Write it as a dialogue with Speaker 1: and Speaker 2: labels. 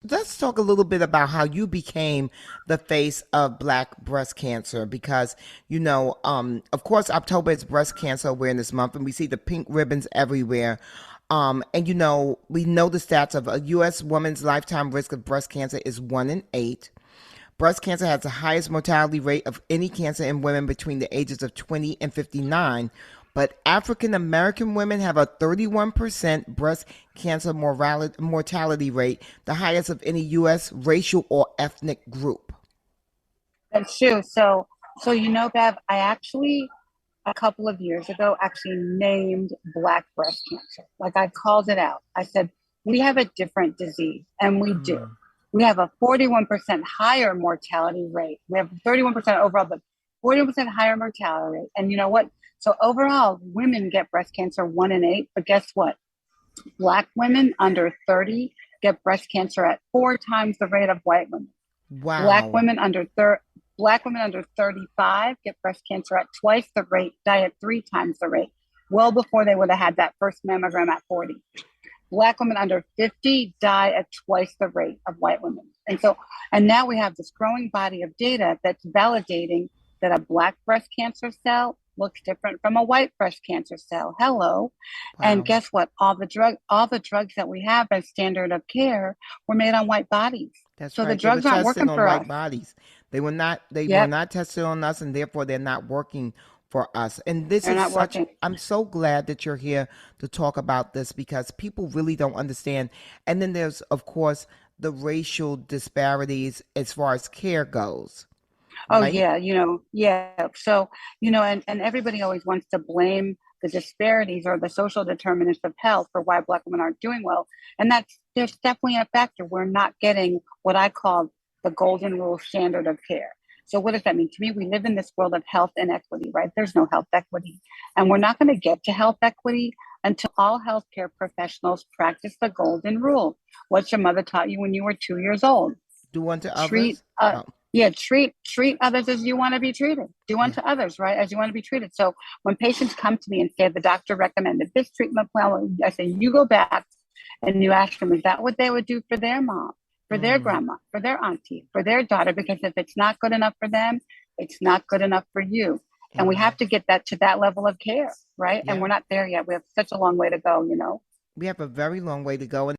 Speaker 1: Let's talk a little bit about how you became the face of Black breast cancer because, of course, October is Breast Cancer Awareness Month, and we see the pink ribbons everywhere. And we know the stats of a U.S. woman's lifetime risk of breast cancer is 1 in 8. Breast cancer has the highest mortality rate of any cancer in women between the ages of 20 and 59, but African American women have a 31% breast cancer mortality rate, the highest of any U.S. racial or ethnic group.
Speaker 2: That's true. So Bev, I actually a couple of years ago actually named Black breast cancer. Like I called it out. I said, we have a different disease, and we do.
Speaker 1: Mm.
Speaker 2: We have a 41% higher mortality rate. We have 31% overall, but 41% higher mortality rate. And you know what? So overall, women get breast cancer 1 in 8. But guess what? Black women under 30 get breast cancer at 4 times the rate of white women. Black
Speaker 1: Wow.
Speaker 2: women under thir- Black women under 35 get breast cancer at twice the rate, die at 3 times the rate, well before they would have had that first mammogram at 40. Black women under 50 die at twice the rate of white women. And now we have this growing body of data that's validating that a Black breast cancer cell looks different from a white breast cancer cell. Hello. And
Speaker 1: Wow.
Speaker 2: guess what? All the drugs that we have as standard of care were made on white bodies.
Speaker 1: That's
Speaker 2: So the
Speaker 1: right. They were
Speaker 2: drugs aren't
Speaker 1: tested
Speaker 2: working
Speaker 1: on
Speaker 2: for
Speaker 1: white
Speaker 2: us.
Speaker 1: bodies. They were
Speaker 2: Yep,
Speaker 1: not tested on us, and therefore they're not working for us. And this
Speaker 2: they're
Speaker 1: is
Speaker 2: not
Speaker 1: such
Speaker 2: working.
Speaker 1: I'm so glad that you're here to talk about this because people really don't understand. And then there's of course the racial disparities as far as care goes,
Speaker 2: Oh
Speaker 1: right?
Speaker 2: yeah, yeah. So, and everybody always wants to blame the disparities or the social determinants of health for why Black women aren't doing well. And there's definitely a factor. We're not getting what I call the golden rule standard of care. So what does that mean? To me, we live in this world of health inequity, right? There's no health equity. And we're not going to get to health equity until all healthcare professionals practice the golden rule. What your mother taught you when you were 2 years old.
Speaker 1: Do unto
Speaker 2: treat
Speaker 1: others.
Speaker 2: uh
Speaker 1: Oh,
Speaker 2: yeah, treat others as you want to be treated. Do
Speaker 1: yeah.
Speaker 2: unto others, right, as you want to be treated. So when patients come to me and say the doctor recommended this treatment plan, I say you go back and you ask them, is that what they would do for their mom, for their
Speaker 1: Mm,
Speaker 2: grandma, for their auntie, for their daughter? Because if it's not good enough for them, it's not good enough for you. And we
Speaker 1: amen.
Speaker 2: have to get that to that level of care, right? And
Speaker 1: Yeah.
Speaker 2: we're not there yet. We have such a long way to go.
Speaker 1: We have a very long way to go.